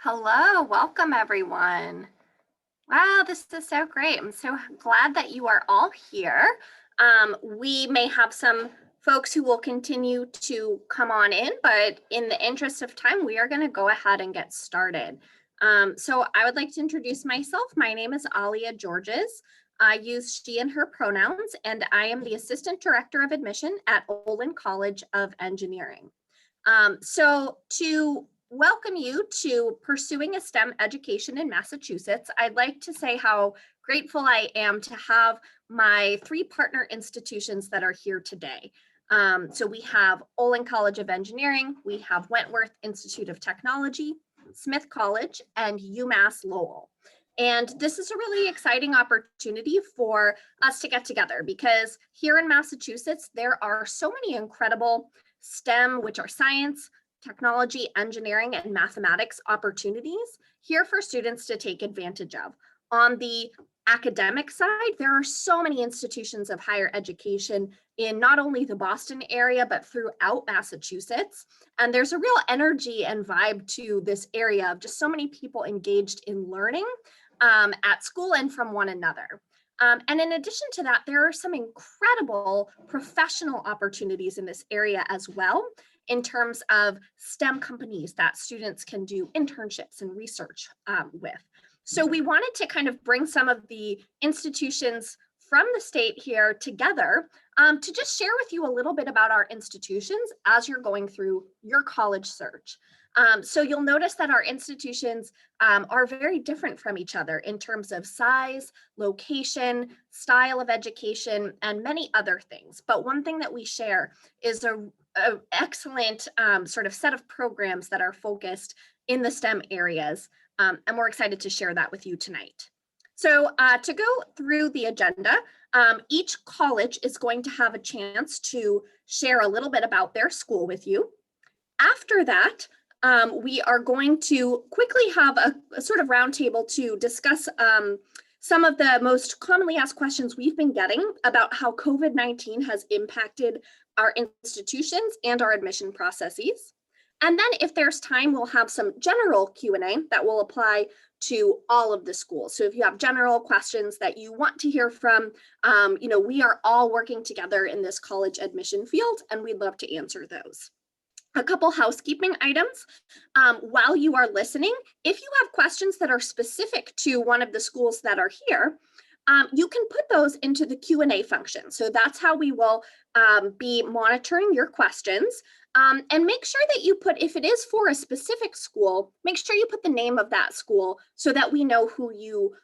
Hello, welcome everyone. Wow, this is so great. I'm so glad that you are all here. We may have some folks who will continue to come on in, but in the interest of time, we are going to go ahead and get started. So I would like to introduce myself. My name is Alia Georges. I use she and her pronouns, and I am the Assistant Director of Admission at Olin College of Engineering. So to welcome you to Pursuing a STEM Education in Massachusetts, I'd like to say how grateful I am to have my three partner institutions that are here today. So we have Olin College of Engineering, we have Wentworth Institute of Technology, Smith College, and UMass Lowell. And this is a really exciting opportunity for us to get together because here in Massachusetts, there are so many incredible STEM, which are science, technology, engineering, and mathematics opportunities here for students to take advantage of. On the academic side, there are so many institutions of higher education in not only the Boston area, but throughout Massachusetts. And there's a real energy and vibe to this area of just so many people engaged in learning at school and from one another. And in addition to that, there are some incredible professional opportunities in this area as well, in terms of STEM companies that students can do internships and research with. So we wanted to kind of bring some of the institutions from the state here together to just share with you a little bit about our institutions as you're going through your college search. So you'll notice that our institutions are very different from each other in terms of size, location, style of education, and many other things. But one thing that we share is a excellent sort of set of programs that are focused in the STEM areas. And we're excited to share that with you tonight. So to go through the agenda, each college is going to have a chance to share a little bit about their school with you. After that, we are going to quickly have a sort of roundtable to discuss some of the most commonly asked questions we've been getting about how COVID-19 has impacted our institutions and our admission processes. And then if there's time, we'll have some general Q&A that will apply to all of the schools. So if you have general questions that you want to hear from, we are all working together in this college admission field, and we'd love to answer those. A couple housekeeping items. While you are listening, if you have questions that are specific to one of the schools that are here, you can put those into the Q&A function. So that's how we will be monitoring your questions. And make sure that you put, if it is for a specific school, make sure you put the name of that school so that we know who you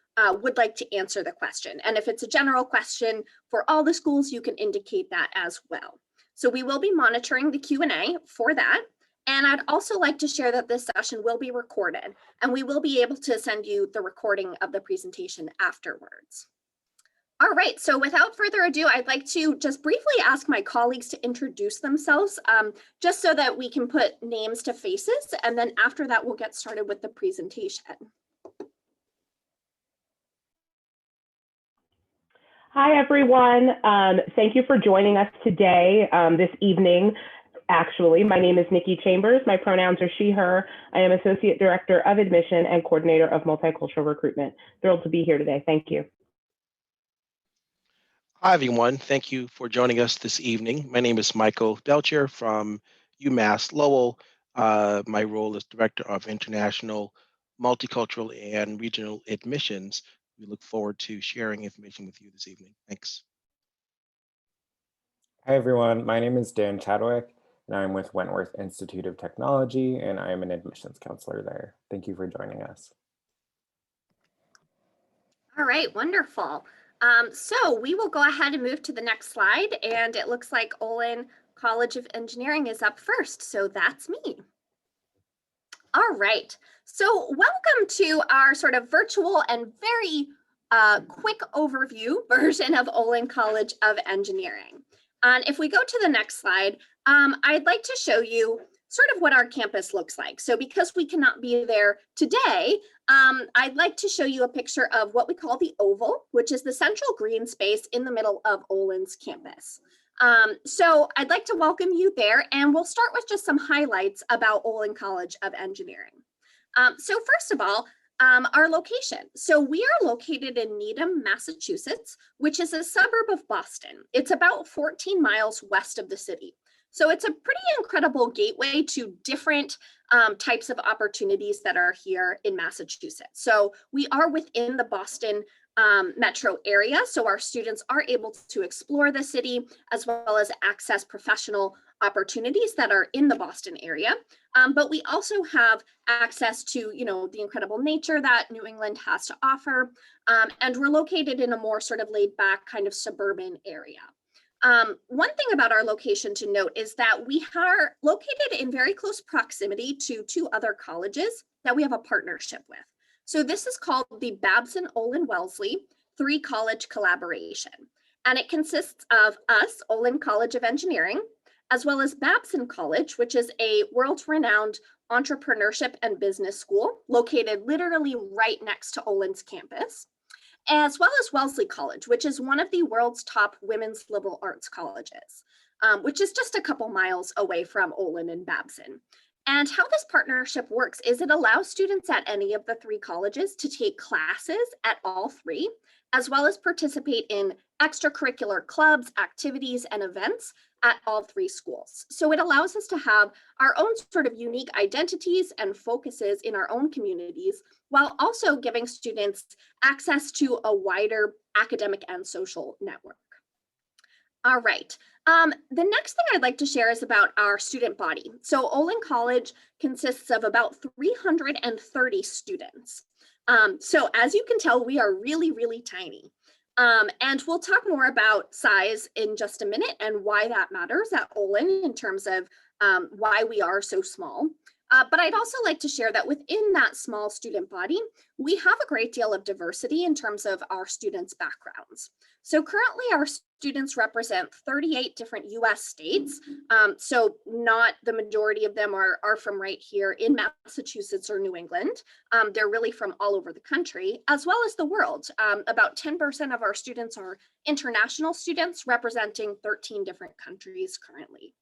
would like to answer the question. And if it's a general question for all the schools, you can indicate that as well. So we will be monitoring the Q&A for that. And I'd also like to share that this session will be recorded, and we will be able to send you the recording of the presentation afterwards. All right, so without further ado, I'd like to just briefly ask my colleagues to introduce themselves, just so that we can put names to faces, and then after that, we'll get started with the presentation. Hi, everyone. Thank you for joining us today, this evening. Actually, my name is Nikki Chambers. My pronouns are she, her. I am Associate Director of Admission and Coordinator of Multicultural Recruitment. Thrilled to be here today. Thank you. Hi, everyone. Thank you for joining us this evening. My name is Michael Belcher from UMass Lowell. My role is Director of International, Multicultural, and Regional Admissions. We look forward to sharing information with you this evening. Thanks. Hi, everyone. My name is Dan Chadwick, and I'm with Wentworth Institute of Technology, and I am an admissions counselor there. Thank you for joining us. All right, wonderful. So we will go ahead and move to the next slide, and it looks like Olin College of Engineering is up first, so that's me. All right, so welcome to our sort of virtual and very quick overview version of Olin College of Engineering. And if we go to the next slide, I'd like to show you sort of what our campus looks like. So because we cannot be there today, I'd like to show you a picture of what we call the Oval, which is the central green space in the middle of Olin's campus. So I'd like to welcome you there, and we'll start with just some highlights about Olin College of Engineering. So first of all, our location. So we are located in Needham, Massachusetts, which is a suburb of Boston. It's about 14 miles west of the city. So it's a pretty incredible gateway to different types of opportunities that are here in Massachusetts. So we are within the Boston metro area. So our students are able to explore the city as well as access professional opportunities that are in the Boston area. But we also have access to, the incredible nature that New England has to offer. And we're located in a more sort of laid back kind of suburban area. One thing about our location to note is that we are located in very close proximity to two other colleges that we have a partnership with. So this is called the Babson Olin Wellesley 3-college collaboration. And it consists of us, Olin College of Engineering, as well as Babson College, which is a world-renowned entrepreneurship and business school located literally right next to Olin's campus, as well as Wellesley College, which is one of the world's top women's liberal arts colleges, which is just a couple miles away from Olin and Babson. And how this partnership works is it allows students at any of the 3 colleges to take classes at all 3, as well as participate in extracurricular clubs, activities, and events at all 3 schools. So it allows us to have our own sort of unique identities and focuses in our own communities, while also giving students access to a wider academic and social network. All right. The next thing I'd like to share is about our student body. So Olin College consists of about 330 students. So as you can tell, we are really, really tiny. And we'll talk more about size in just a minute and why that matters at Olin in terms of why we are so small. But I'd also like to share that within that small student body, we have a great deal of diversity in terms of our students' backgrounds. So currently our students represent 38 different US states. So not the majority of them are from right here in Massachusetts or New England. They're really from all over the country, as well as the world. About 10% of our students are international students representing 13 different countries currently.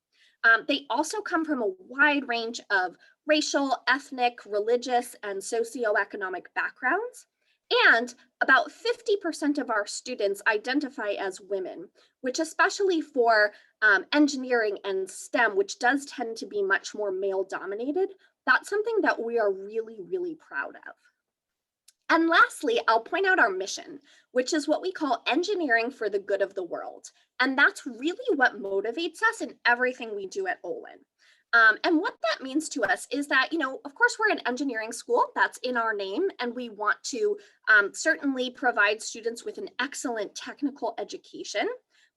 They also come from a wide range of racial, ethnic, religious, and socioeconomic backgrounds. And about 50% of our students identify as women, which especially for engineering and STEM, which does tend to be much more male dominated, that's something that we are really, really proud of. And lastly, I'll point out our mission, which is what we call engineering for the good of the world. And that's really what motivates us in everything we do at Olin. And what that means to us is that, of course, we're an engineering school, that's in our name, and we want to certainly provide students with an excellent technical education.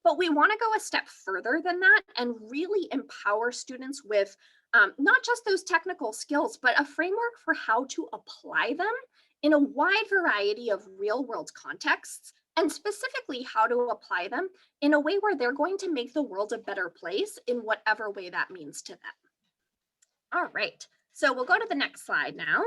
But we want to go a step further than that and really empower students with not just those technical skills, but a framework for how to apply them in a wide variety of real world contexts, and specifically how to apply them in a way where they're going to make the world a better place in whatever way that means to them. All right, so we'll go to the next slide now.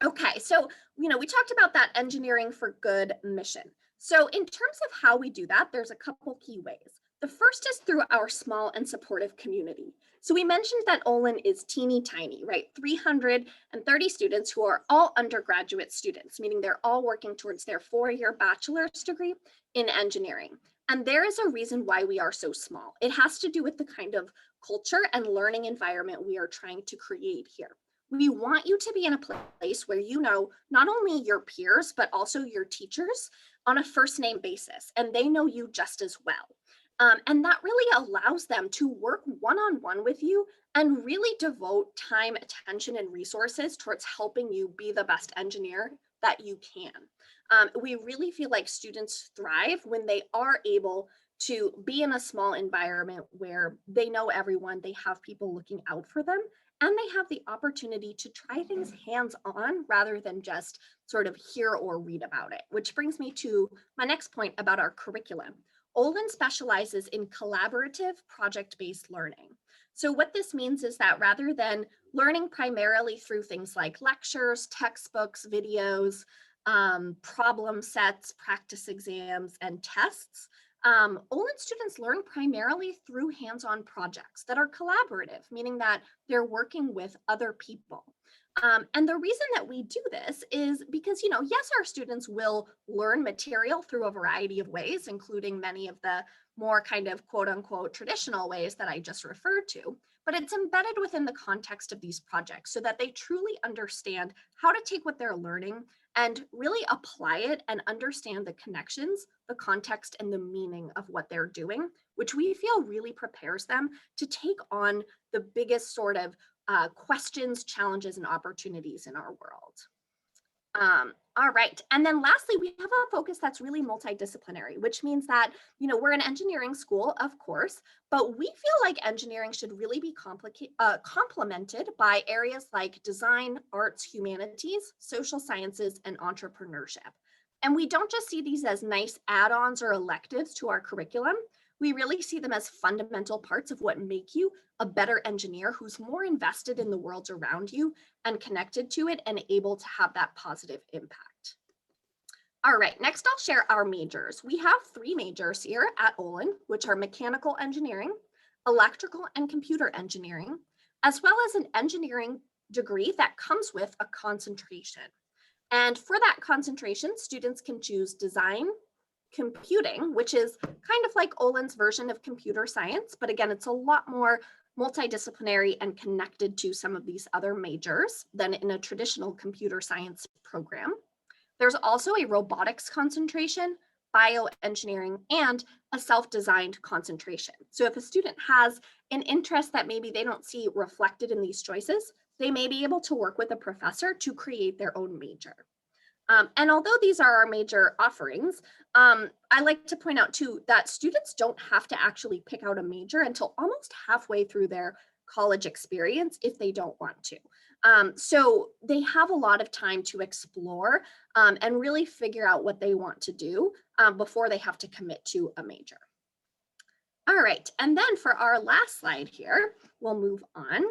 Okay, so, we talked about that engineering for good mission. So in terms of how we do that, there's a couple key ways. The first is through our small and supportive community. So we mentioned that Olin is teeny tiny, right? 330 students who are all undergraduate students, meaning they're all working towards their 4-year bachelor's degree in engineering. And there is a reason why we are so small. It has to do with the kind of culture and learning environment we are trying to create here. We want you to be in a place where you know not only your peers, but also your teachers on a first name basis, and they know you just as well. And that really allows them to work one-on-one with you and really devote time, attention, and resources towards helping you be the best engineer that you can. We really feel like students thrive when they are able to be in a small environment where they know everyone, they have people looking out for them, and they have the opportunity to try things hands-on rather than just sort of hear or read about it, which brings me to my next point about our curriculum. Olin specializes in collaborative project-based learning. So what this means is that rather than learning primarily through things like lectures, textbooks, videos, problem sets, practice exams, and tests, Olin students learn primarily through hands-on projects that are collaborative, meaning that they're working with other people. And the reason that we do this is because, yes, our students will learn material through a variety of ways, including many of the more kind of quote unquote traditional ways that I just referred to, but it's embedded within the context of these projects so that they truly understand how to take what they're learning and really apply it and understand the connections, the context, and the meaning of what they're doing, which we feel really prepares them to take on the biggest sort of questions, challenges, and opportunities in our world. All right, and then lastly, we have a focus that's really multidisciplinary, which means that, we're an engineering school, of course, but we feel like engineering should really be complemented by areas like design, arts, humanities, social sciences, and entrepreneurship. And we don't just see these as nice add-ons or electives to our curriculum. We really see them as fundamental parts of what make you a better engineer who's more invested in the world around you and connected to it and able to have that positive impact. All right, next I'll share our majors. We have 3 majors here at Olin, which are mechanical engineering, electrical and computer engineering, as well as an engineering degree that comes with a concentration. And for that concentration, students can choose design, computing, which is kind of like Olin's version of computer science, but again, it's a lot more multidisciplinary and connected to some of these other majors than in a traditional computer science program. There's also a robotics concentration, bioengineering, and a self-designed concentration. So if a student has an interest that maybe they don't see reflected in these choices, they may be able to work with a professor to create their own major. And although these are our major offerings, I like to point out too that students don't have to actually pick out a major until almost halfway through their college experience if they don't want to. So they have a lot of time to explore and really figure out what they want to do before they have to commit to a major. All right, and then for our last slide here, we'll move on.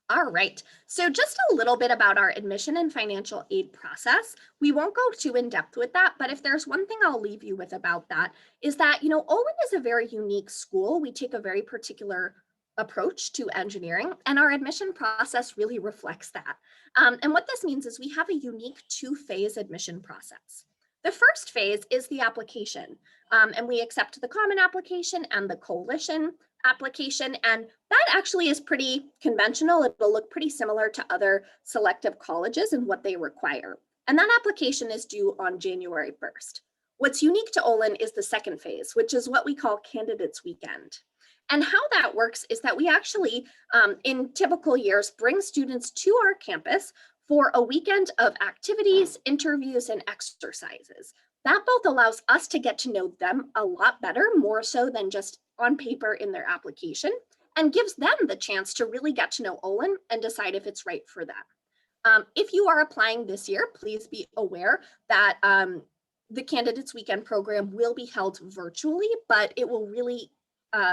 All right, so just a little bit about our admission and financial aid process. We won't go too in depth with that, but if there's one thing I'll leave you with about that is that, Olin is a very unique school. We take a very particular approach to engineering, and our admission process really reflects that. And what this means is we have a unique 2-phase admission process. The first phase is the application, and we accept the common application and the coalition application, and that actually is pretty conventional. It'll look pretty similar to other selective colleges and what they require. And that application is due on January 1st. What's unique to Olin is the second phase, which is what we call Candidates Weekend. And how that works is that we actually, in typical years, bring students to our campus for a weekend of activities, interviews, and exercises. That both allows us to get to know them a lot better, more so than just on paper in their application, and gives them the chance to really get to know Olin and decide if it's right for them. If you are applying this year, please be aware that the Candidates Weekend program will be held virtually, but it will really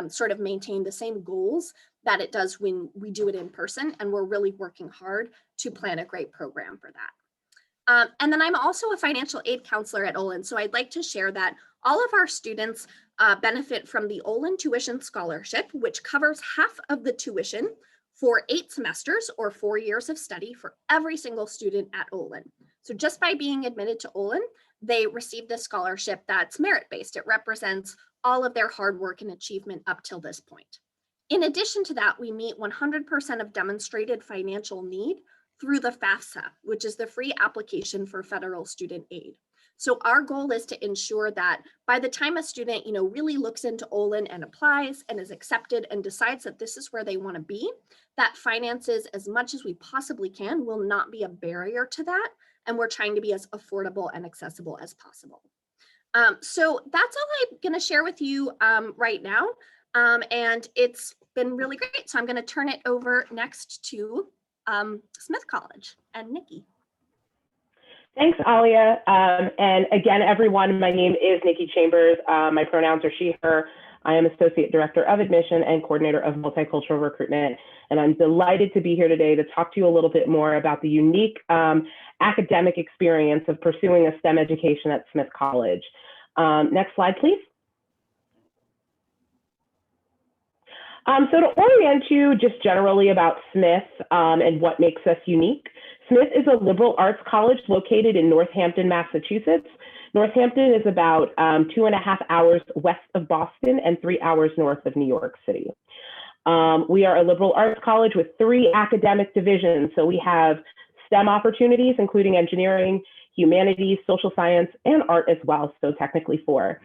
sort of maintain the same goals that it does when we do it in person, and we're really working hard to plan a great program for that. And then I'm also a financial aid counselor at Olin, so I'd like to share that all of our students benefit from the Olin Tuition Scholarship, which covers half of the tuition for 8 semesters or 4 years of study for every single student at Olin. So just by being admitted to Olin, they receive this scholarship that's merit-based. It represents all of their hard work and achievement up till this point. In addition to that, we meet 100% of demonstrated financial need through the FAFSA, which is the free application for federal student aid. So our goal is to ensure that by the time a student, really looks into Olin and applies and is accepted and decides that this is where they want to be, that finances, as much as we possibly can, will not be a barrier to that. And we're trying to be as affordable and accessible as possible. So that's all I'm going to share with you right now. And it's been really great. So I'm going to turn it over next to Smith College and Nikki. Thanks, Alia. And again, everyone, my name is Nikki Chambers. My pronouns are she, her. I am Associate Director of Admission and Coordinator of Multicultural Recruitment. And I'm delighted to be here today to talk to you a little bit more about the unique academic experience of pursuing a STEM education at Smith College. Next slide, please. So to orient you just generally about Smith and what makes us unique, Smith is a liberal arts college located in Northampton, Massachusetts. Northampton is about 2.5 hours west of Boston and 3 hours north of New York City. We are a liberal arts college with 3 academic divisions. So we have STEM opportunities, including engineering, humanities, social science, and art as well, so technically 4.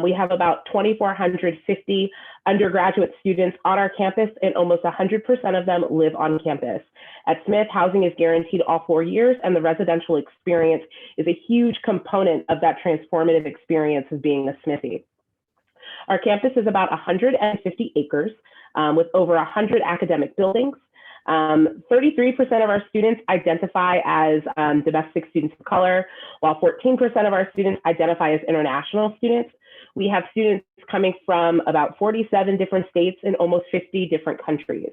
We have about 2,450 undergraduate students on our campus, and almost 100% of them live on campus. At Smith, housing is guaranteed all 4 years, and the residential experience is a huge component of that transformative experience of being a Smithy. Our campus is about 150 acres with over 100 academic buildings. 33% of our students identify as domestic students of color, while 14% of our students identify as international students. We have students coming from about 47 different states in almost 50 different countries.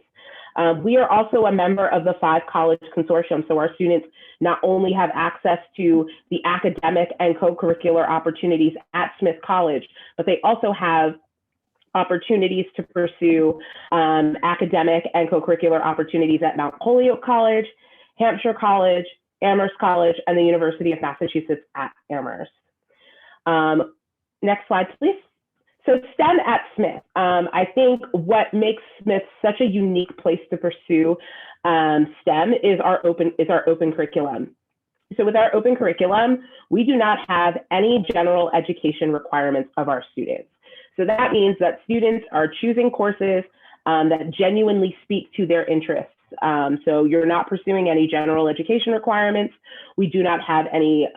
We are also a member of the 5 College Consortium, so our students not only have access to the academic and co-curricular opportunities at Smith College, but they also have opportunities to pursue academic and co-curricular opportunities at Mount Holyoke College, Hampshire College, Amherst College, and the University of Massachusetts at Amherst. Next slide, please. So STEM at Smith. I think what makes Smith such a unique place to pursue STEM is our open curriculum. So with our open curriculum, we do not have any general education requirements of our students. So that means that students are choosing courses that genuinely speak to their interests. So you're not pursuing any general education requirements. We do not have any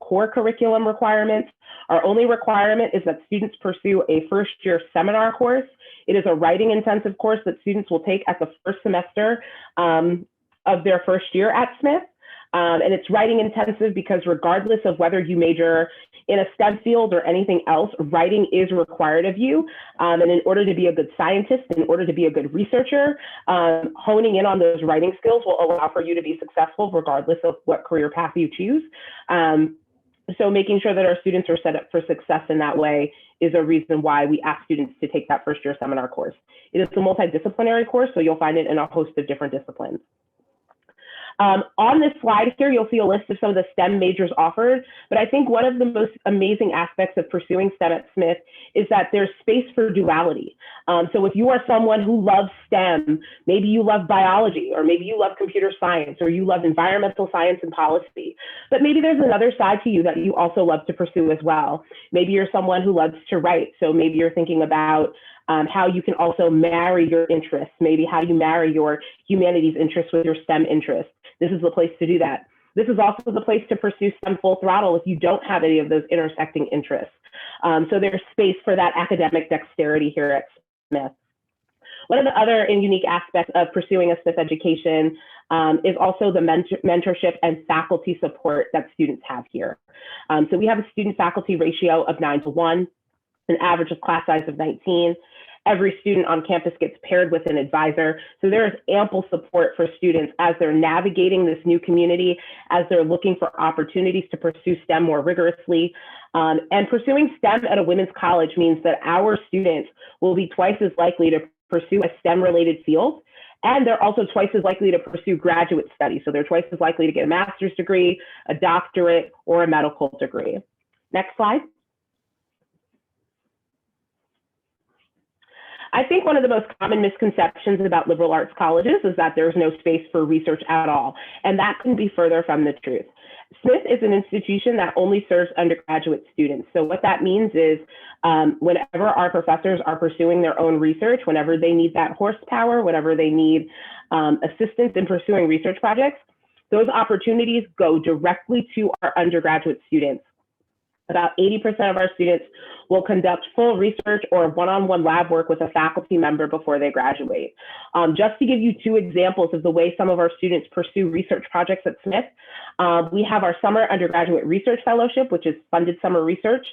core curriculum requirements. Our only requirement is that students pursue a first-year seminar course. It is a writing-intensive course that students will take at the first semester of their first year at Smith. And it's writing intensive because regardless of whether you major in a STEM field or anything else, writing is required of you. And in order to be a good scientist, in order to be a good researcher, honing in on those writing skills will allow for you to be successful regardless of what career path you choose. So making sure that our students are set up for success in that way is a reason why we ask students to take that first year seminar course. It is a multidisciplinary course, so you'll find it in a host of different disciplines. On this slide here, you'll see a list of some of the STEM majors offered, but I think one of the most amazing aspects of pursuing STEM at Smith is that there's space for duality. So if you are someone who loves STEM, maybe you love biology, or maybe you love computer science, or you love environmental science and policy, but maybe there's another side to you that you also love to pursue as well. Maybe you're someone who loves to write, so maybe you're thinking about how you can also marry your interests, maybe how you marry your humanities interests with your STEM interests. This is the place to do that. This is also the place to pursue STEM full throttle if you don't have any of those intersecting interests. So there's space for that academic dexterity here at Smith. One of the other and unique aspects of pursuing a Smith education is also the mentorship and faculty support that students have here. So we have a student-faculty ratio of 9:1, an average of class size of 19. Every student on campus gets paired with an advisor. So there is ample support for students as they're navigating this new community, as they're looking for opportunities to pursue STEM more rigorously. And pursuing STEM at a women's college means that our students will be twice as likely to pursue a STEM-related field, and they're also twice as likely to pursue graduate studies. So they're twice as likely to get a master's degree, a doctorate, or a medical degree. Next slide. I think one of the most common misconceptions about liberal arts colleges is that there's no space for research at all, and that couldn't be further from the truth. Smith is an institution that only serves undergraduate students. So what that means is whenever our professors are pursuing their own research, whenever they need that horsepower, whenever they need assistance in pursuing research projects, those opportunities go directly to our undergraduate students. About 80% of our students will conduct full research or one-on-one lab work with a faculty member before they graduate. Just to give you 2 examples of the way some of our students pursue research projects at Smith, we have our Summer Undergraduate Research Fellowship, which is funded summer research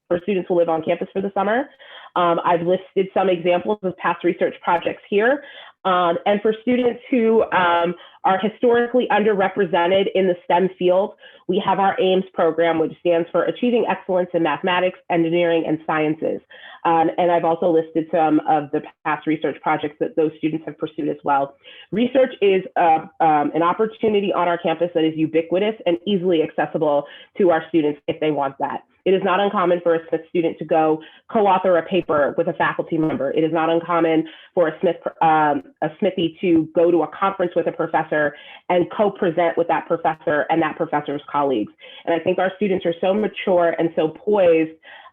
for students who live on campus for the summer. I've listed some examples of past research projects here. And for students who are historically underrepresented in the STEM field, we have our AIMS program, which stands for Achieving Excellence in Mathematics, Engineering, and Sciences. And I've also listed some of the past research projects that those students have pursued as well. Research is an opportunity on our campus that is ubiquitous and easily accessible to our students if they want that. It is not uncommon for a Smith student to go co-author a paper with a faculty member. It is not uncommon for a Smithy to go to a conference with a professor and co-present with that professor and that professor's colleagues. And I think our students are so mature and so poised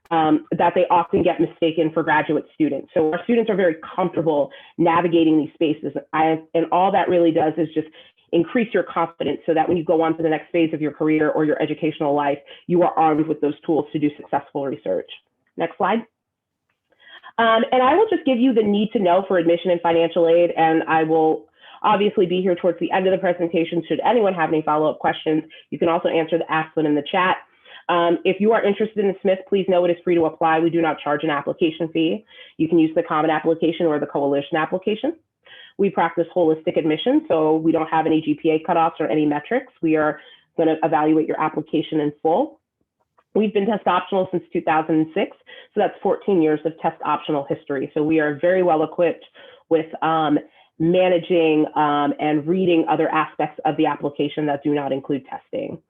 that they often get mistaken for graduate students. So our students are very comfortable navigating these spaces. And all that really does is just increase your confidence so that when you go on to the next phase of your career or your educational life, you are armed with those tools to do successful research. Next slide. And I will just give you the need to know for admission and financial aid, and I will obviously be here towards the end of the presentation. Should anyone have any follow-up questions, you can also ask them in the chat. If you are interested in Smith, please know it is free to apply. We do not charge an application fee. You can use the common application or the coalition application. We practice holistic admission, so we don't have any GPA cutoffs or any metrics. We are going to evaluate your application in full. We've been test optional since 2006, so that's 14 years of test optional history. So we are very well equipped with managing and reading other aspects of the application that do not include testing.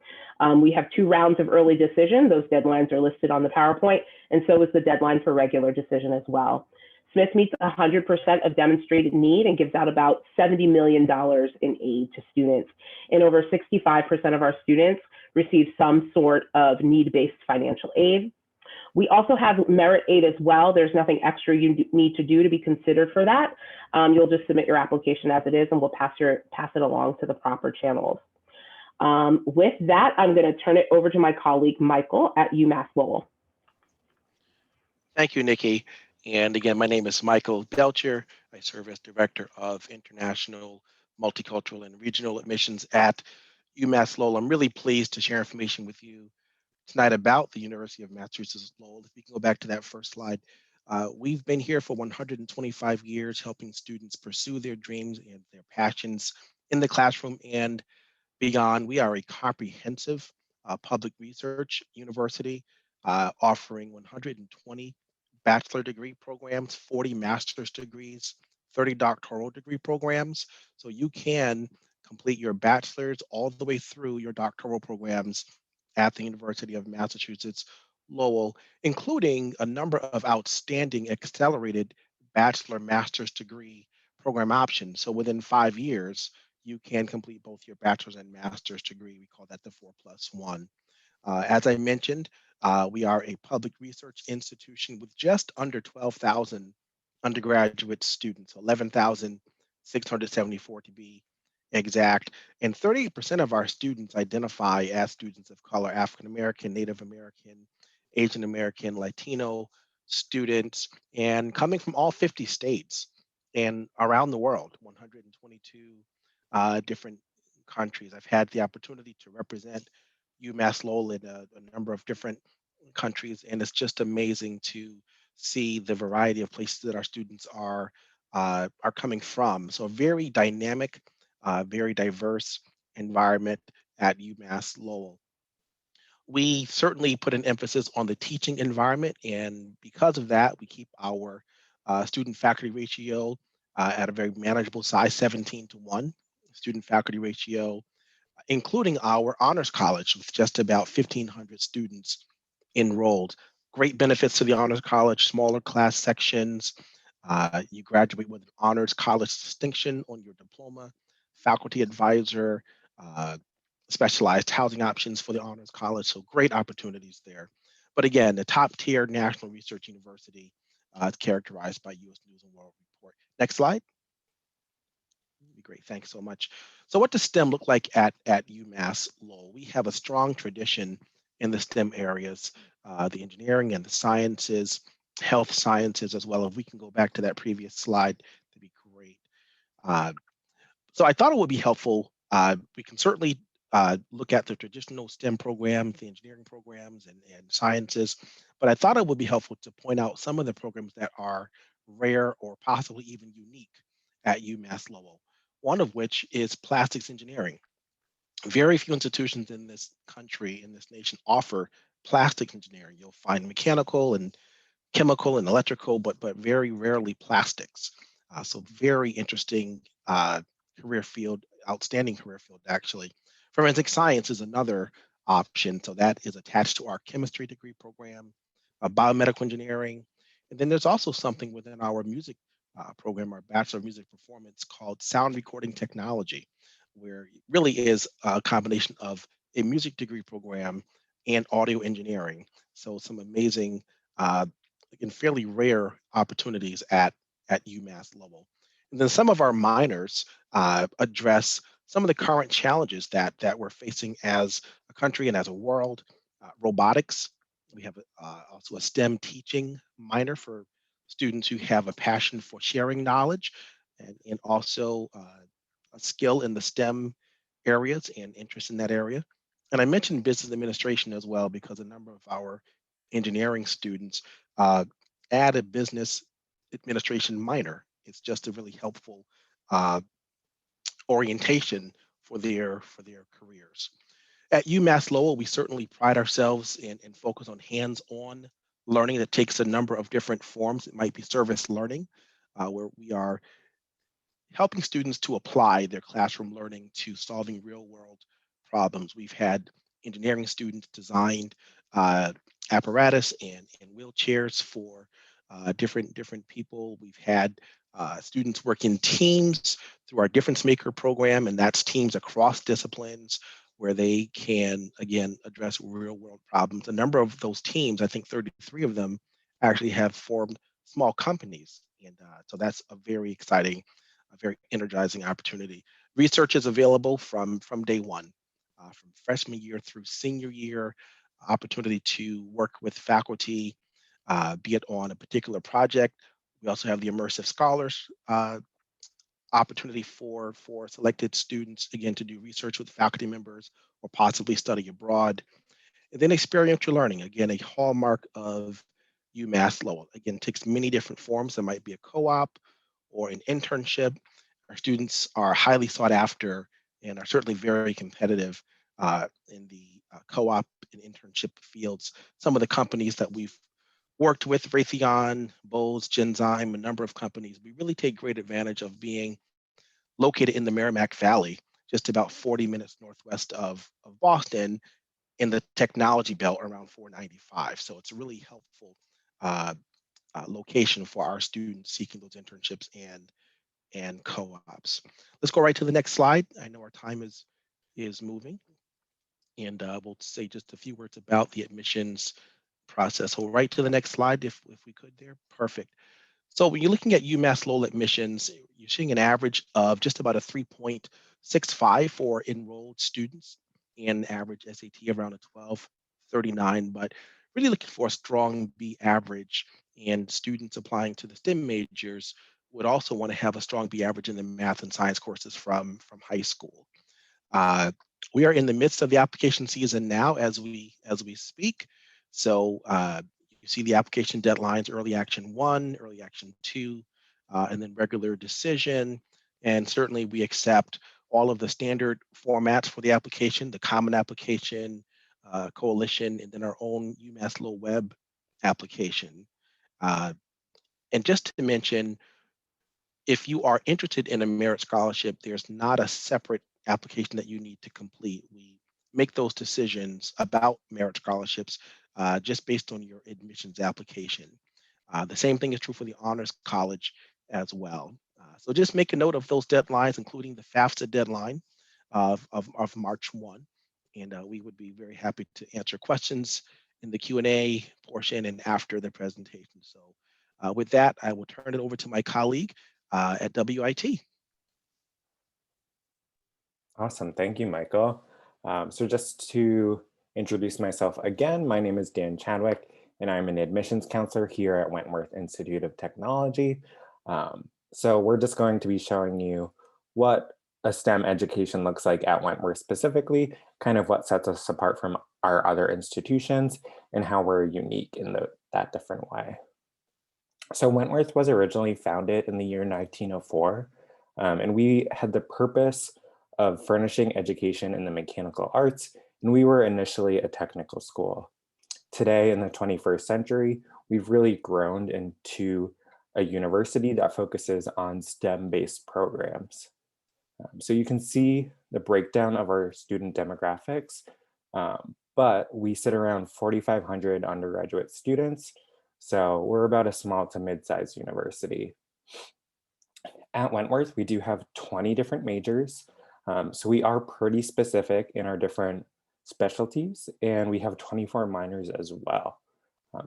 We have 2 rounds of early decision. Those deadlines are listed on the PowerPoint, and so is the deadline for regular decision as well. Smith meets 100% of demonstrated need and gives out about $70 million in aid to students. And over 65% of our students receive some sort of need-based financial aid. We also have merit aid as well. There's nothing extra you need to do to be considered for that. You'll just submit your application as it is, and we'll pass it along to the proper channels. With that, I'm going to turn it over to my colleague, Michael, at UMass Lowell. Thank you, Nikki. And again, my name is Michael Belcher. I serve as Director of International, Multicultural, and Regional Admissions at UMass Lowell. I'm really pleased to share information with you tonight about the University of Massachusetts Lowell. If we can go back to that first slide. We've been here for 125 years, helping students pursue their dreams and their passions in the classroom and beyond. We are a comprehensive public research university offering 120 bachelor degree programs, 40 master's degrees, 30 doctoral degree programs. So you can complete your bachelor's all the way through your doctoral programs at the University of Massachusetts Lowell, including a number of outstanding accelerated bachelor master's degree program options. So within 5 years, you can complete both your bachelor's and master's degree. We call that the 4+1. As I mentioned, we are a public research institution with just under 12,000 undergraduate students, 11,674 to be exact. And 38% of our students identify as students of color, African American, Native American, Asian American, Latino students, and coming from all 50 states and around the world, 122 different countries. I've had the opportunity to represent UMass Lowell in a number of different countries, and it's just amazing to see the variety of places that our students are coming from. So a very dynamic, very diverse environment at UMass Lowell. We certainly put an emphasis on the teaching environment, and because of that, we keep our student faculty ratio at a very manageable size, 17-1 student faculty ratio, including our honors college with just about 1,500 students enrolled. Great benefits to the honors college, smaller class sections. You graduate with an honors college distinction on your diploma, faculty advisor, specialized housing options for the honors college. So great opportunities there. But again, the top tier national research university is characterized by U.S. News and World Report. Next slide. Great, thanks so much. So what does STEM look like at UMass Lowell? We have a strong tradition in the STEM areas, the engineering and the sciences, health sciences as well. If we can go back to that previous slide, that'd be great. So I thought it would be helpful. We can certainly look at the traditional STEM programs, the engineering programs and sciences, but I thought it would be helpful to point out some of the programs that are rare or possibly even unique at UMass Lowell, one of which is plastics engineering. Very few institutions in this country, in this nation, offer plastics engineering. You'll find mechanical and chemical and electrical, but very rarely plastics. So very interesting career field, outstanding career field actually. Forensic science is another option. So that is attached to our chemistry degree program, biomedical engineering. And then there's also something within our music program, our Bachelor of Music Performance called Sound Recording Technology, where it really is a combination of a music degree program and audio engineering. So some amazing uh, and fairly rare opportunities at UMass Lowell. And then some of our minors address some of the current challenges that we're facing as a country and as a world. Robotics. We have also a STEM teaching minor for students who have a passion for sharing knowledge and also a skill in the STEM areas and interest in that area. And I mentioned business administration as well because a number of our engineering students uh, add a business administration minor. It's just a really helpful uh, orientation for their careers. At UMass Lowell, we certainly pride ourselves and focus on hands-on learning that takes a number of different forms. It might be service learning, where we are helping students to apply their classroom learning to solving real world problems. We've had engineering students designed uh, apparatus and wheelchairs for different people. We've had students work in teams through our difference maker program, and that's teams across disciplines where they can again address real world problems. A number of those teams, I think 33 of them, actually have formed small companies, and so that's a very exciting, a very energizing opportunity. Research is available from day one, from freshman year through senior year. Opportunity to work with faculty, be it on a particular project. We also have the immersive scholars opportunity for selected students again to do research with faculty members or possibly study abroad. And then experiential learning, again, a hallmark of UMass Lowell. Again, takes many different forms. There might be a co-op or an internship. Our students are highly sought after and are certainly very competitive in the co-op and internship fields. Some of the companies that we've worked with, Raytheon, Bose, Genzyme, a number of companies, we really take great advantage of being located in the Merrimack Valley, just about 40 minutes northwest of Boston, in the technology belt around 495. So it's a really helpful uh, location for our students seeking those internships and co-ops. Let's go right to the next slide. I know our time is moving, and we'll say just a few words about the admissions process. So right to the next slide, if we could there. Perfect. So when you're looking at UMass Lowell admissions, you're seeing an average of just about a 3.65 for enrolled students and average SAT around a 1239, but really looking for a strong B average. And students applying to the STEM majors would also want to have a strong B average in the math and science courses from high school. Uh, we are in the midst of the application season now as we speak. So you see the application deadlines: early action 1, early action 2, and then regular decision. And certainly we accept all of the standard formats for the application: the common application, coalition, and then our own UMass Lowell web application. Uh, and just to mention, if you are interested in a merit scholarship, there's not a separate application that you need to complete. We make those decisions about merit scholarships just based on your admissions application. The same thing is true for the Honors College as well. So just make a note of those deadlines, including the FAFSA deadline of March 1. And we would be very happy to answer questions in the Q&A portion and after the presentation. So with that, I will turn it over to my colleague at WIT. Awesome. Thank you, Michael. So just to introduce myself again, my name is Dan Chadwick, and I'm an admissions counselor here at Wentworth Institute of Technology. So we're just going to be showing you what a STEM education looks like at Wentworth specifically, kind of what sets us apart from our other institutions and how we're unique in that different way. So Wentworth was originally founded in the year 1904 And we had the purpose of furnishing education in the mechanical arts, and we were initially a technical school. Today, in the 21st century, we've really grown into a university that focuses on STEM-based programs. So you can see the breakdown of our student demographics, but we sit around 4,500 undergraduate students. So we're about a small to mid-sized university. At Wentworth, we do have 20 different majors. So we are pretty specific in our different specialties, and we have 24 minors as well.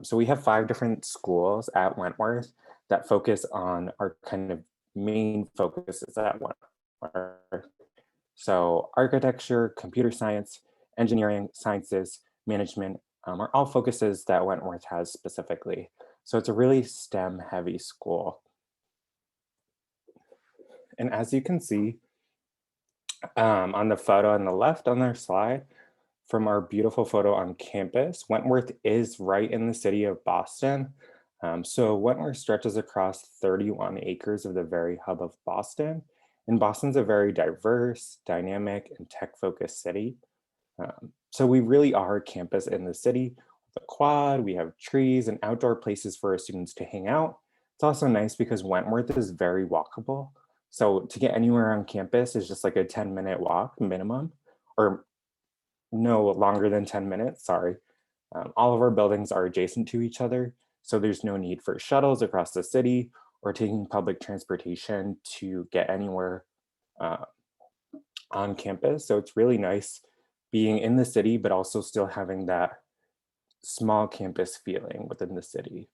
So we have 5 different schools at Wentworth that focus on our kind of main focuses at Wentworth. So architecture, computer science, engineering, sciences, management are all focuses that Wentworth has specifically. So it's a really STEM heavy school. And as you can see on the photo on the left on their slide, from our beautiful photo on campus, Wentworth is right in the city of Boston. So Wentworth stretches across 31 acres of the very hub of Boston. And Boston's a very diverse, dynamic, and tech-focused city. So we really are a campus in the city. The quad, we have trees and outdoor places for our students to hang out. It's also nice because Wentworth is very walkable. So to get anywhere on campus is just like a 10-minute walk minimum, or no longer than 10 minutes, sorry. All of our buildings are adjacent to each other, so there's no need for shuttles across the city or taking public transportation to get anywhere on campus. So it's really nice being in the city, but also still having that small campus feeling within the city.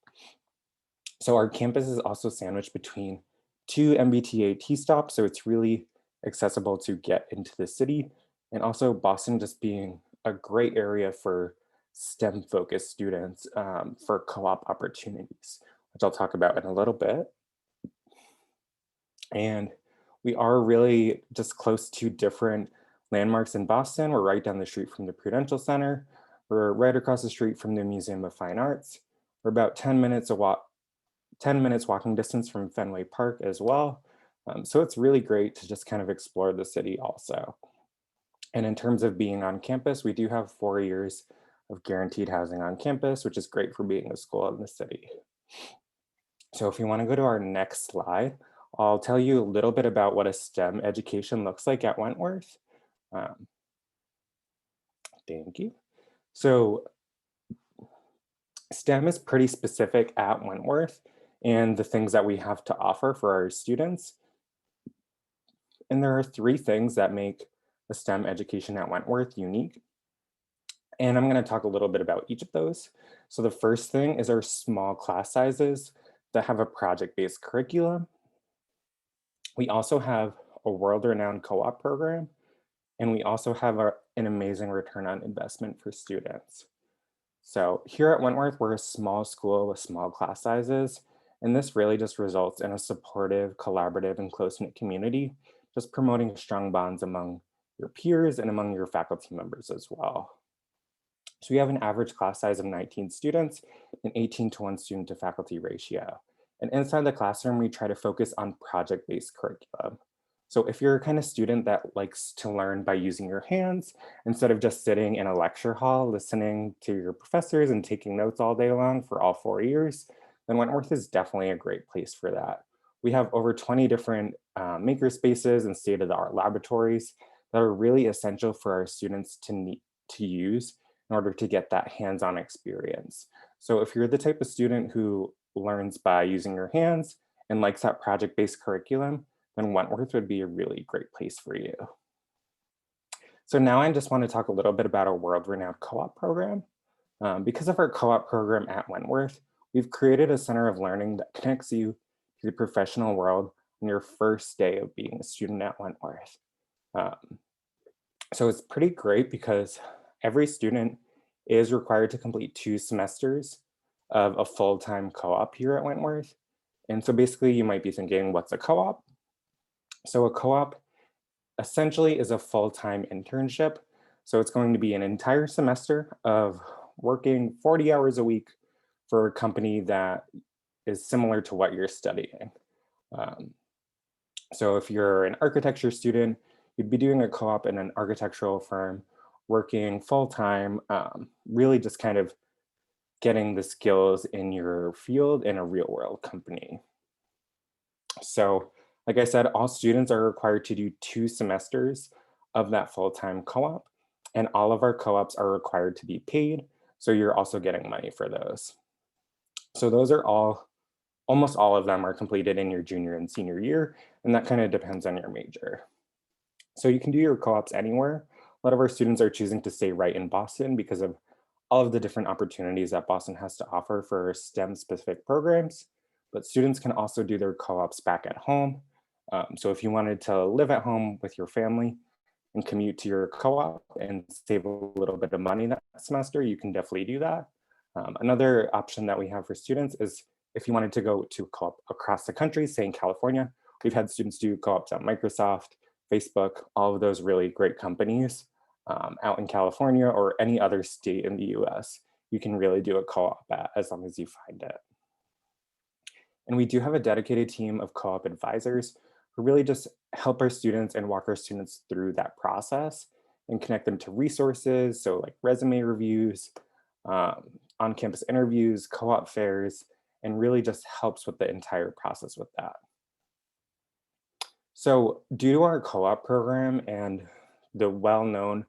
So our campus is also sandwiched between 2 MBTA T stops, so it's really accessible to get into the city. And also Boston just being a great area for STEM focused students for co-op opportunities, which I'll talk about in a little bit. And we are really just close to different landmarks in Boston. We're right down the street from the Prudential Center. We're right across the street from the Museum of Fine Arts. We're about 10 minutes walking distance from Fenway Park as well. So it's really great to just kind of explore the city also. And in terms of being on campus, we do have 4 years of guaranteed housing on campus, which is great for being a school in the city. So if you want to go to our next slide, I'll tell you a little bit about what a STEM education looks like at Wentworth. Thank you. So STEM is pretty specific at Wentworth and the things that we have to offer for our students. And there are 3 things that make a STEM education at Wentworth unique. And I'm going to talk a little bit about each of those. So the first thing is our small class sizes that have a project-based curriculum. We also have a world-renowned co-op program, and we also have an amazing return on investment for students. So here at Wentworth, we're a small school with small class sizes, and this really just results in a supportive, collaborative, and close-knit community, just promoting strong bonds among your peers and among your faculty members as well. So we have an average class size of 19 students, an 18-to-1 student to faculty ratio. And inside the classroom, we try to focus on project-based curriculum. So if you're a kind of student that likes to learn by using your hands, instead of just sitting in a lecture hall, listening to your professors and taking notes all day long for all 4 years, then Wentworth is definitely a great place for that. We have over 20 different maker spaces and state-of-the-art laboratories that are really essential for our students to use in order to get that hands-on experience. So if you're the type of student who learns by using your hands and likes that project-based curriculum, then Wentworth would be a really great place for you. So now I just want to talk a little bit about our world-renowned co-op program. Because of our co-op program at Wentworth, we've created a center of learning that connects you to the professional world on your first day of being a student at Wentworth. So it's pretty great because every student is required to complete 2 semesters of a full-time co-op here at Wentworth. And so basically you might be thinking, what's a co-op? So a co-op essentially is a full-time internship. So it's going to be an entire semester of working 40 hours a week for a company that is similar to what you're studying. So if you're an architecture student, you'd be doing a co-op in an architectural firm, working full-time, really just kind of getting the skills in your field in a real world company. So like I said, all students are required to do 2 semesters of that full-time co-op, and all of our co-ops are required to be paid. So you're also getting money for those. So those are almost all of them are completed in your junior and senior year, and that kind of depends on your major. So you can do your co-ops anywhere. A lot of our students are choosing to stay right in Boston because of all of the different opportunities that Boston has to offer for STEM specific programs, but students can also do their co-ops back at home. So if you wanted to live at home with your family and commute to your co-op and save a little bit of money that semester, you can definitely do that. Another option that we have for students is if you wanted to go to co-op across the country, say in California, we've had students do co-ops at Microsoft, Facebook, all of those really great companies out in California or any other state in the US. You can really do a co-op at as long as you find it. And we do have a dedicated team of co-op advisors who really just help our students and walk our students through that process and connect them to resources. So like resume reviews, on-campus interviews, co-op fairs, and really just helps with the entire process with that. So due to our co-op program and the well-known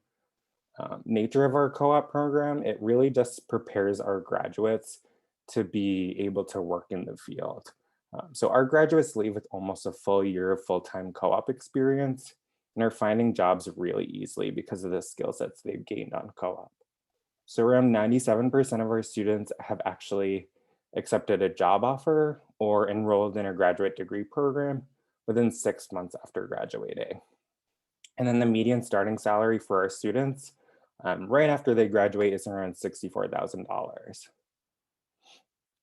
nature of our co-op program, it really just prepares our graduates to be able to work in the field. So our graduates leave with almost a full year of full-time co-op experience and are finding jobs really easily because of the skill sets they've gained on co-op. So around 97% of our students have actually accepted a job offer or enrolled in a graduate degree program within 6 months after graduating. And then the median starting salary for our students right after they graduate is around $64,000.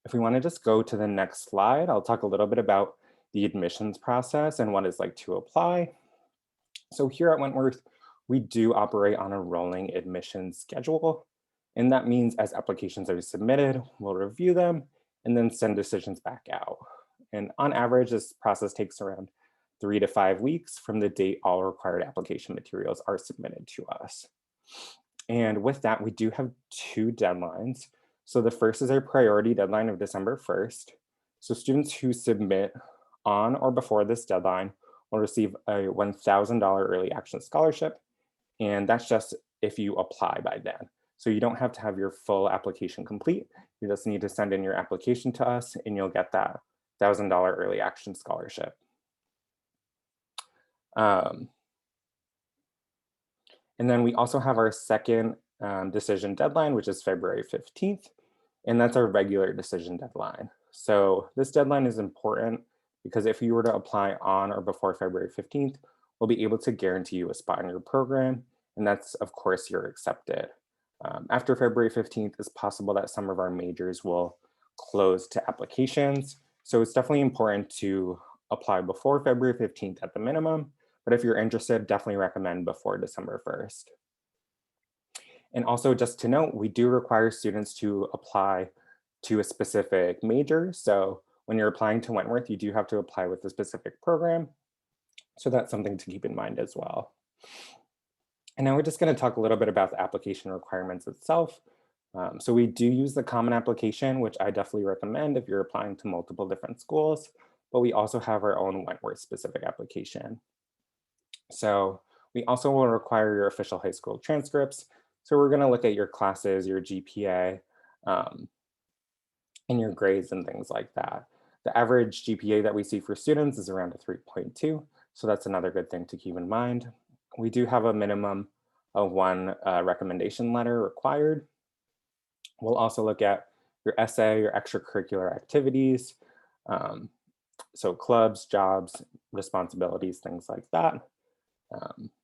If we want to just go to the next slide, I'll talk a little bit about the admissions process and what it's like to apply. So here at Wentworth, we do operate on a rolling admissions schedule. And that means as applications are submitted, we'll review them and then send decisions back out. And on average, this process takes around 3 to 5 weeks from the date all required application materials are submitted to us. And with that, we do have 2 deadlines. So the first is our priority deadline of December 1st. So students who submit on or before this deadline will receive a $1,000 early action scholarship. And that's just if you apply by then. So you don't have to have your full application complete. You just need to send in your application to us and you'll get that $1,000 early action scholarship. And then we also have our second decision deadline, which is February 15th. And that's our regular decision deadline. So this deadline is important because if you were to apply on or before February 15th, we'll be able to guarantee you a spot in your program. And that's, of course, you're accepted. After February 15th, it's possible that some of our majors will close to applications. So it's definitely important to apply before February 15th at the minimum. But if you're interested, definitely recommend before December 1st. And also just to note, we do require students to apply to a specific major. So when you're applying to Wentworth, you do have to apply with a specific program. So that's something to keep in mind as well. And now we're just going to talk a little bit about the application requirements itself. So we do use the common application, which I definitely recommend if you're applying to multiple different schools, but we also have our own Wentworth specific application. So we also will require your official high school transcripts. So we're going to look at your classes, your GPA, and your grades and things like that. The average GPA that we see for students is around a 3.2. So that's another good thing to keep in mind. We do have a minimum of 1 recommendation letter required. We'll also look at your essay, your extracurricular activities, so clubs, jobs, responsibilities, things like that.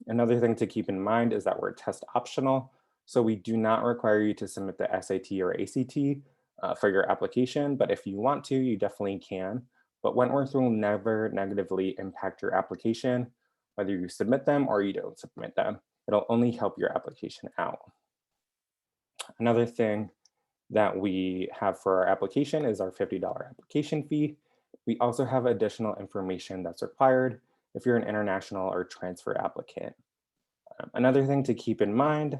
Another thing to keep in mind is that we're test optional. So we do not require you to submit the SAT or ACT for your application, but if you want to, you definitely can. But Wentworth will never negatively impact your application, whether you submit them or you don't submit them. It'll only help your application out. Another thing that we have for our application is our $50 application fee. We also have additional information that's required, if you're an international or transfer applicant. Another thing to keep in mind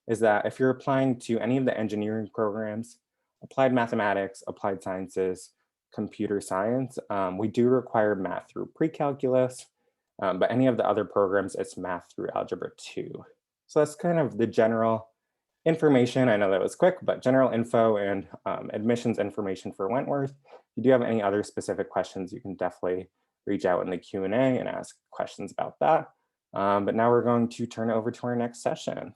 is that if you're applying to any of the engineering programs, applied mathematics, applied sciences, computer science, we do require math through pre-calculus, but any of the other programs, it's math through algebra 2. So that's kind of the general information. I know that was quick, but general info and admissions information for Wentworth. If you do have any other specific questions, you can definitely reach out in the Q&A and ask questions about that. But now we're going to turn it over to our next session.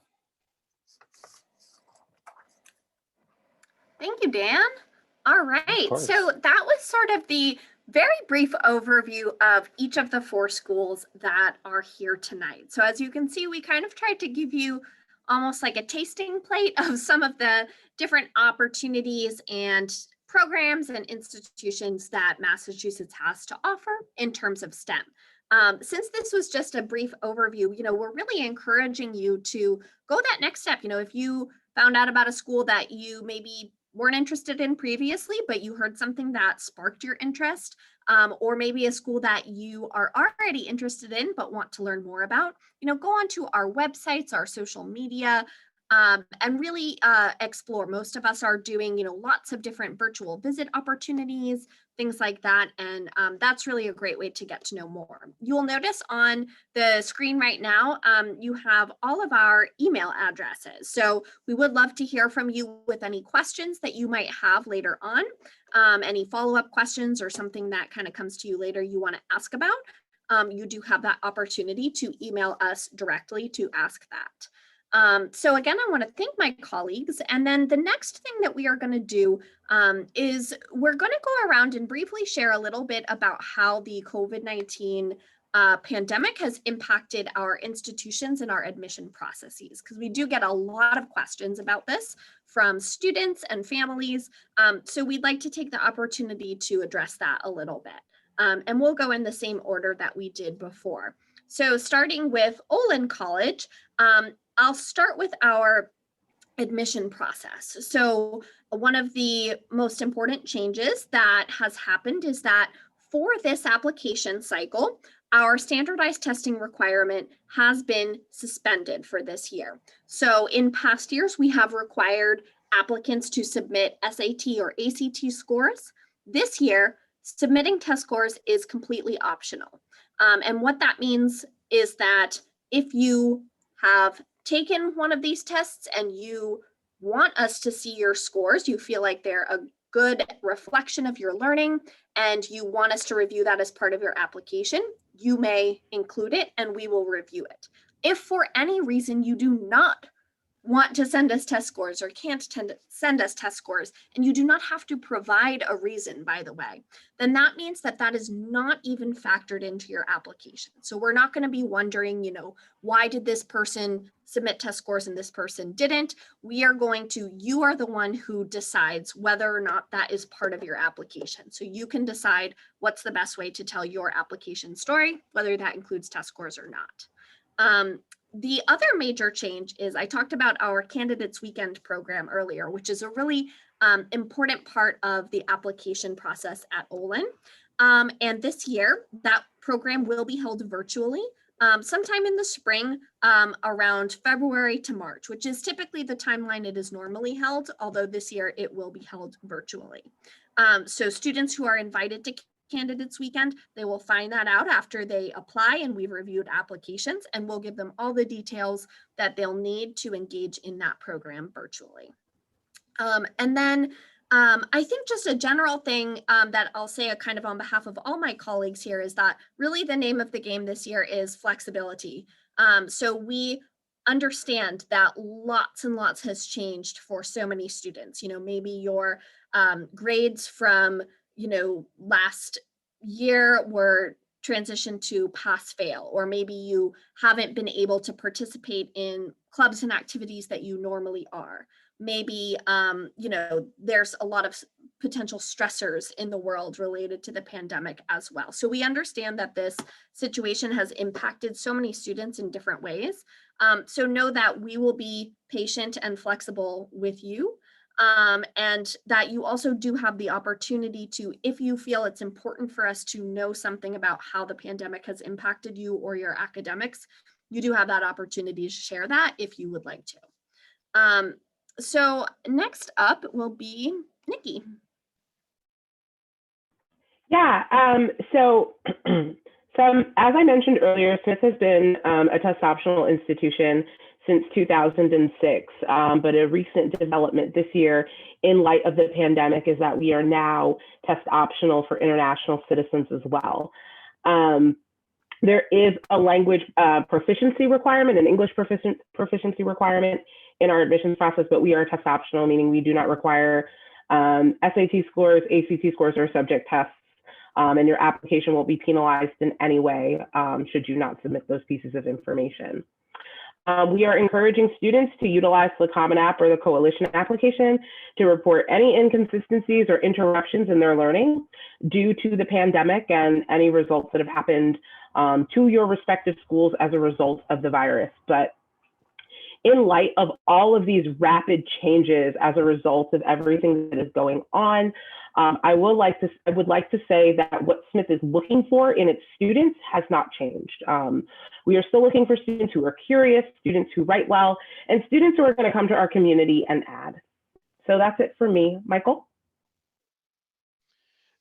Thank you, Dan. All right, so that was sort of the very brief overview of each of the 4 schools that are here tonight. So as you can see, we kind of tried to give you almost like a tasting plate of some of the different opportunities and programs and institutions that Massachusetts has to offer in terms of STEM. Since this was just a brief overview, we're really encouraging you to go that next step. If you found out about a school that you maybe weren't interested in previously, but you heard something that sparked your interest, or maybe a school that you are already interested in but want to learn more about, go onto our websites, our social media, and really explore. Most of us are doing, lots of different virtual visit opportunities, things like that. And that's really a great way to get to know more. You'll notice on the screen right now, you have all of our email addresses. So we would love to hear from you with any questions that you might have later on, any follow-up questions or something that kind of comes to you later you want to ask about. You do have that opportunity to email us directly to ask that. So again, I want to thank my colleagues. And then the next thing that we are going to do is we're going to go around and briefly share a little bit about how the COVID-19 pandemic has impacted our institutions and our admission processes, because we do get a lot of questions about this from students and families. So we'd like to take the opportunity to address that a little bit. And we'll go in the same order that we did before. So starting with Olin College, I'll start with our admission process. So one of the most important changes that has happened is that for this application cycle, our standardized testing requirement has been suspended for this year. So in past years, we have required applicants to submit SAT or ACT scores. This year, submitting test scores is completely optional. And what that means is that if you have taken one of these tests and you want us to see your scores, you feel like they're a good reflection of your learning, and you want us to review that as part of your application, you may include it and we will review it. If for any reason you do not want to send us test scores or can't send us test scores, and you do not have to provide a reason, by the way, then that means that that is not even factored into your application. So we're not going to be wondering, why did this person submit test scores and this person didn't? You are the one who decides whether or not that is part of your application. So you can decide what's the best way to tell your application story, whether that includes test scores or not. The other major change is I talked about our Candidates Weekend program earlier, which is a really important part of the application process at Olin. And this year, that program will be held virtually sometime in the spring, around February to March, which is typically the timeline it is normally held, although this year it will be held virtually. So students who are invited to Candidates Weekend, they will find that out after they apply and we've reviewed applications, and we'll give them all the details that they'll need to engage in that program virtually. And then I think just a general thing that I'll say kind of on behalf of all my colleagues here is that really the name of the game this year is flexibility. So we understand that lots and lots has changed for so many students. Maybe your grades from last year were transitioned to pass fail, or maybe you haven't been able to participate in clubs and activities that you normally are. Maybe, there's a lot of potential stressors in the world related to the pandemic as well. So we understand that this situation has impacted so many students in different ways. So know that we will be patient and flexible with you. and that you also do have the opportunity to, if you feel it's important for us to know something about how the pandemic has impacted you or your academics, you do have that opportunity to share that if you would like to. So next up will be Nikki. Yeah, as I mentioned earlier, Smith has been a test optional institution since 2006, but a recent development this year in light of the pandemic is that we are now test optional for international citizens as well. There is a language proficiency requirement, an English proficiency requirement in our admissions process, but we are test optional, meaning we do not require SAT scores, ACT scores, or subject tests. And your application won't be penalized in any way should you not submit those pieces of information. We are encouraging students to utilize the Common App or the Coalition application to report any inconsistencies or interruptions in their learning due to the pandemic and any results that have happened to your respective schools as a result of the virus. But in light of all of these rapid changes as a result of everything that is going on, I would like to say that what Smith is looking for in its students has not changed. We are still looking for students who are curious, students who write well, and students who are going to come to our community and add. So that's it for me. Michael?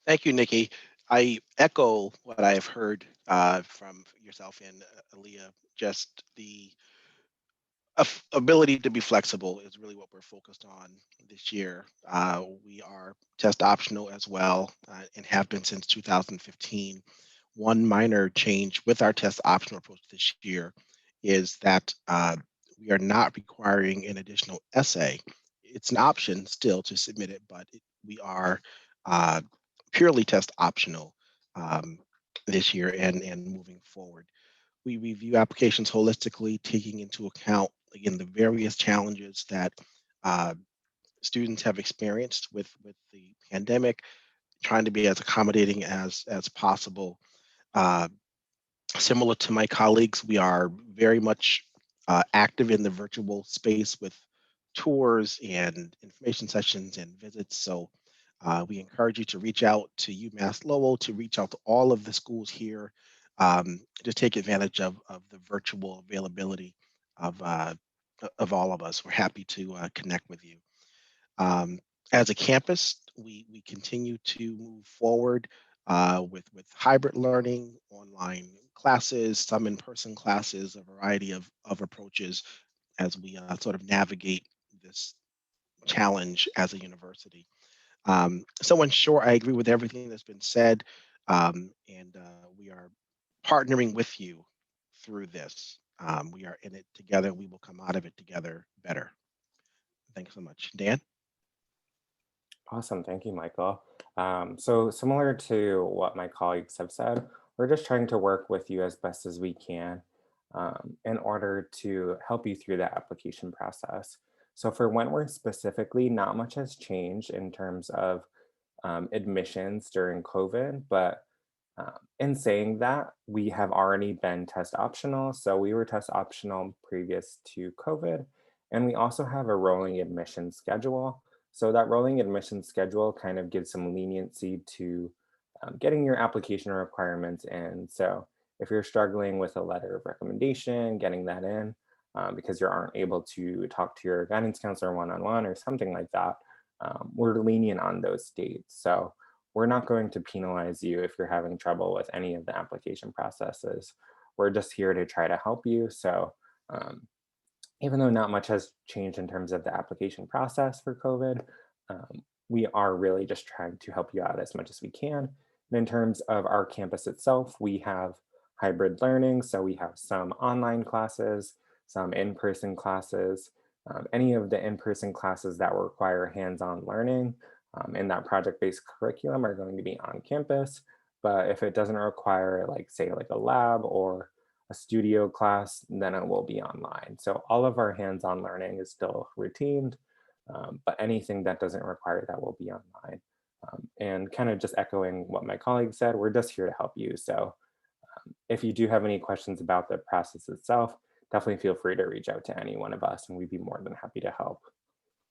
Thank you, Nikki. I echo what I have heard from yourself and Aaliyah. Just the ability to be flexible is really what we're focused on this year. We are test optional as well and have been since 2015. One minor change with our test optional approach this year is that we are not requiring an additional essay. It's an option still to submit it, but we are purely test optional this year and moving forward. We review applications holistically, taking into account, again, the various challenges that students have experienced with the pandemic, trying to be as accommodating as possible. Similar to my colleagues, we are very much active in the virtual space with tours and information sessions and visits. So we encourage you to reach out to UMass Lowell, to reach out to all of the schools here, to take advantage of the virtual availability of all of us. We're happy to connect with you. As a campus, we continue to move forward with hybrid learning, online classes, some in-person classes, a variety of approaches as we sort of navigate this challenge as a university. So in short, I agree with everything that's been said, and we are partnering with you through this. We are in it together. We will come out of it together better. Thanks so much. Dan? Awesome, thank you, Michael. So similar to what my colleagues have said, we're just trying to work with you as best as we can in order to help you through the application process. So for Wentworth specifically, not much has changed in terms of admissions during COVID, but in saying that, we have already been test optional. So we were test optional previous to COVID, and we also have a rolling admission schedule. So that rolling admission schedule kind of gives some leniency to getting your application requirements in. So if you're struggling with a letter of recommendation, getting that in, because you aren't able to talk to your guidance counselor one-on-one or something like that, we're lenient on those dates. So we're not going to penalize you if you're having trouble with any of the application processes. We're just here to try to help you. So even though not much has changed in terms of the application process for COVID, we are really just trying to help you out as much as we can. And in terms of our campus itself, we have hybrid learning. So we have some online classes, some in-person classes. Any of the in-person classes that require hands-on learning in that project-based curriculum are going to be on campus. But if it doesn't require, like, say, like a lab or a studio class, then it will be online. So all of our hands-on learning is still routined, but anything that doesn't require that will be online. And kind of just echoing what my colleague said, we're just here to help you. So if you do have any questions about the process itself, definitely feel free to reach out to any one of us and we'd be more than happy to help.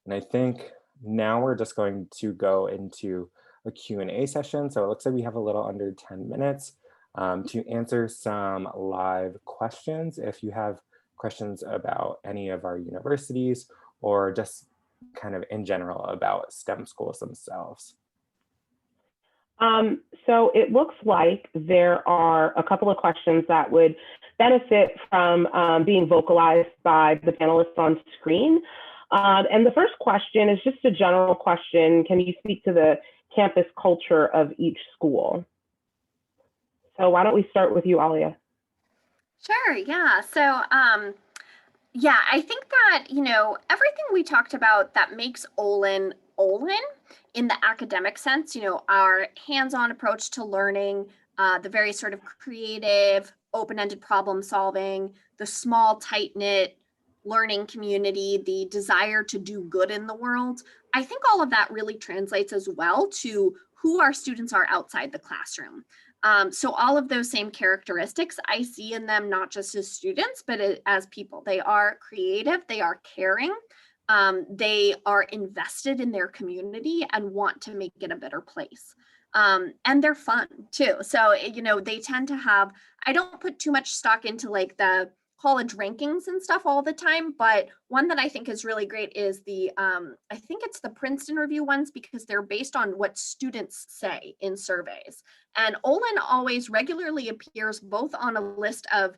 And I think Now we're just going to go into a Q&A session. So it looks like we have a little under 10 minutes to answer some live questions. If you have questions about any of our universities or just kind of in general about STEM schools themselves. So it looks like there are a couple of questions that would benefit from being vocalized by the panelists on screen. And the first question is just a general question. Can you speak to the campus culture of each school? So why don't we start with you, Alia? Sure, yeah. So, yeah, I think that, everything we talked about that makes Olin Olin in the academic sense, our hands-on approach to learning, the very sort of creative, open-ended problem solving, the small, tight-knit learning community, the desire to do good in the world. I think all of that really translates as well to who our students are outside the classroom. So all of those same characteristics I see in them, not just as students, but as people. They are creative, they are caring, they are invested in their community and want to make it a better place. And they're fun too. So, they tend to have, I don't put too much stock into like the college rankings and stuff all the time, but one that I think is really great is I think it's the Princeton Review ones because they're based on what students say in surveys. And Olin always regularly appears both on a list of,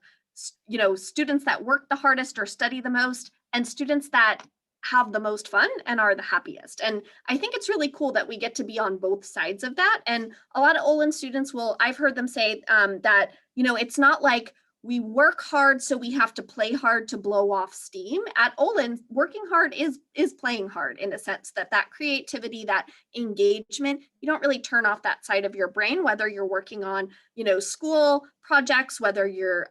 students that work the hardest or study the most and students that have the most fun and are the happiest. And I think it's really cool that we get to be on both sides of that. And a lot of Olin students I've heard them say that, it's not like we work hard, so we have to play hard to blow off steam. At Olin, working hard is playing hard in a sense that creativity, that engagement, you don't really turn off that side of your brain, whether you're working on, school projects, whether you're,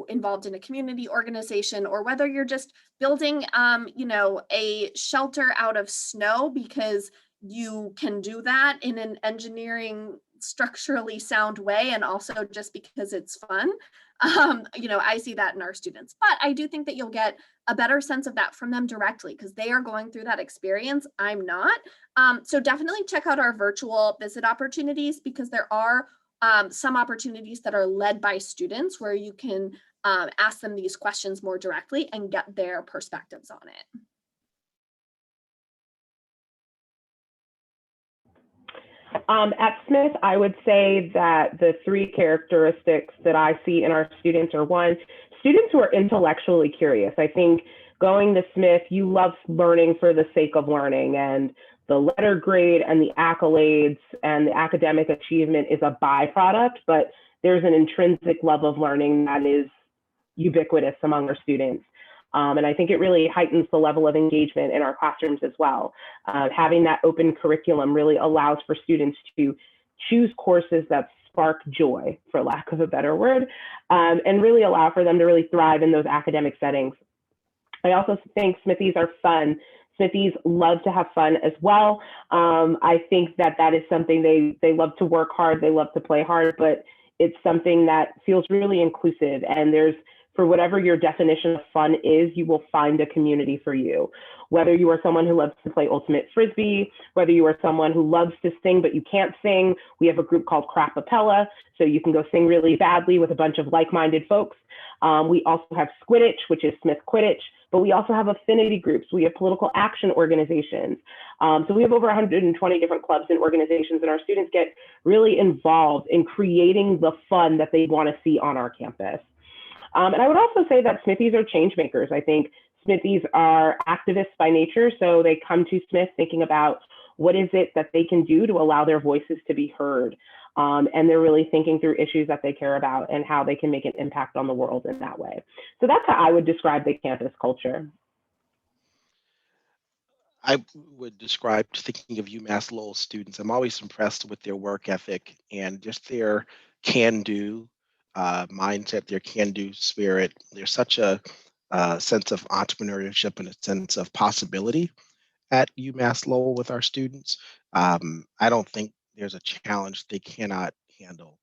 involved in a community organization, or whether you're just building, a shelter out of snow because you can do that in an engineering structurally sound way and also just because it's fun. I see that in our students, but I do think that you'll get a better sense of that from them directly because they are going through that experience. I'm not. So definitely check out our virtual visit opportunities because there are some opportunities that are led by students where you can ask them these questions more directly and get their perspectives on it. At Smith, I would say that the three characteristics that I see in our students are one, students who are intellectually curious. I think going to Smith, you love learning for the sake of learning, and the letter grade and the accolades and the academic achievement is a byproduct, but there's an intrinsic love of learning that is ubiquitous among our students. And I think it really heightens the level of engagement in our classrooms as well. Having that open curriculum really allows for students to choose courses that spark joy, for lack of a better word, and really allow for them to really thrive in those academic settings. I also think Smithies are fun. Smithies love to have fun as well. I think that is something they love to work hard, they love to play hard, but it's something that feels really inclusive, and for whatever your definition of fun is, you will find a community for you. Whether you are someone who loves to play ultimate frisbee, whether you are someone who loves to sing but you can't sing, we have a group called Crapapella, so you can go sing really badly with a bunch of like-minded folks. We also have Squidditch, which is Smith Quidditch, but we also have affinity groups. We have political action organizations. So we have over 120 different clubs and organizations, and our students get really involved in creating the fun that they want to see on our campus. And I would also say that Smithies are change makers. I think Smithies are activists by nature, so they come to Smith thinking about what is it that they can do to allow their voices to be heard. And they're really thinking through issues that they care about and how they can make an impact on the world in that way. So that's how I would describe the campus culture. I would describe, thinking of UMass Lowell students, I'm always impressed with their work ethic and just their can-do mindset, their can-do spirit. There's such a sense of entrepreneurship and a sense of possibility at UMass Lowell with our students. I don't think there's a challenge they cannot handle,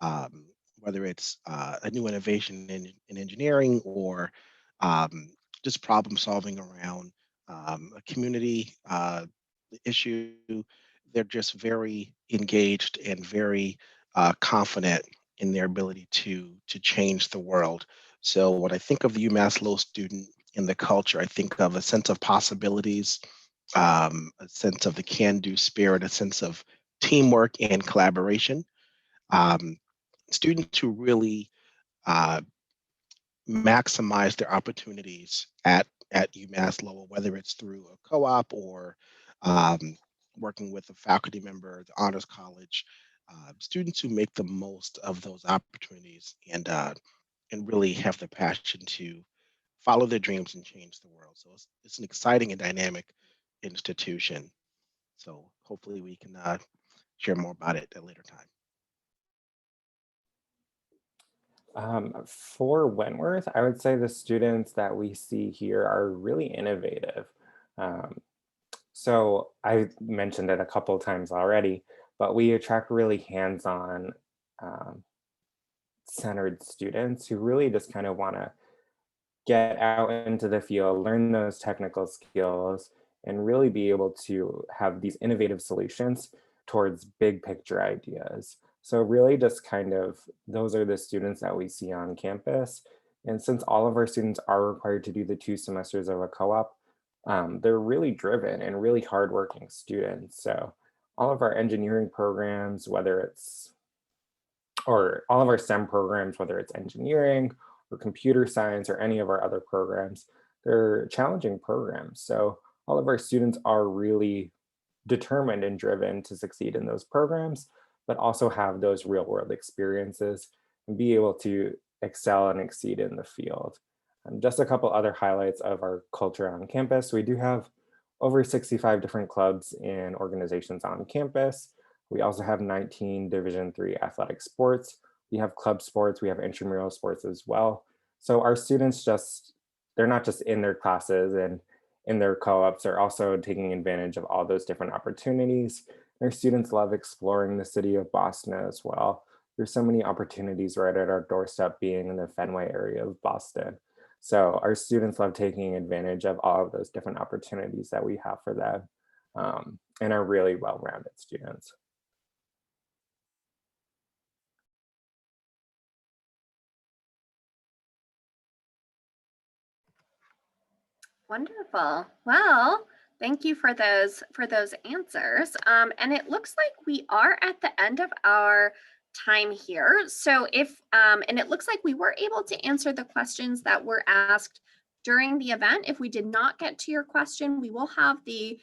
um, whether it's a new innovation in engineering or just problem solving around a community issue. They're just very engaged and very confident in their ability to change the world. So when I think of the UMass Lowell student in the culture, I think of a sense of possibilities, a sense of the can-do spirit, a sense of teamwork and collaboration. Um, Students who really uh, maximize their opportunities at UMass Lowell, whether it's through a co-op or um, working with a faculty member, the Honors College, students who make the most of those opportunities and really have the passion to follow their dreams and change the world. So it's an exciting and dynamic institution. So hopefully we can share more about it at a later time. For Wentworth, I would say the students that we see here are really innovative. Um, so I mentioned it a couple of times already, but we attract really hands-on um, centered students who really just kind of want to get out into the field, learn those technical skills, and really be able to have these innovative solutions towards big picture ideas. So really just kind of, those are the students that we see on campus. And since all of our students are required to do the 2 semesters of a co-op, they're really driven and really hardworking students. So all of our engineering programs, whether it's, or all of our STEM programs, whether it's engineering or computer science or any of our other programs, they're challenging programs. So all of our students are really determined and driven to succeed in those programs, but also have those real world experiences and be able to excel and exceed in the field. And just a couple other highlights of our culture on campus. We do have over 65 different clubs and organizations on campus. We also have 19 Division III athletic sports. We have club sports, we have intramural sports as well. So our students they're not just in their classes and in their co-ops, they're also taking advantage of all those different opportunities. Our students love exploring the city of Boston as well. There's so many opportunities right at our doorstep being in the Fenway area of Boston. So our students love taking advantage of all of those different opportunities that we have for them, and are really well-rounded students. Wonderful. Well, thank you for those answers. And it looks like we are at the end of our time here. So if and it looks like we were able to answer the questions that were asked during the event. If we did not get to your question, we will have the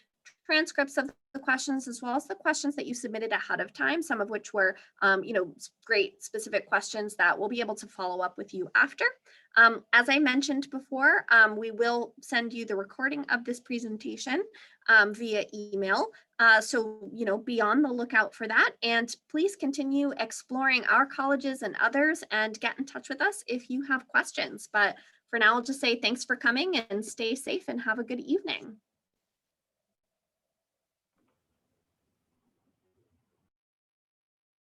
transcripts of the questions as well as the questions that you submitted ahead of time, some of which were great specific questions that we'll be able to follow up with you after. As I mentioned before, we will send you the recording of this presentation via email. So, be on the lookout for that. And please continue exploring our colleges and others and get in touch with us if you have questions. But for now, I'll just say thanks for coming and stay safe and have a good evening.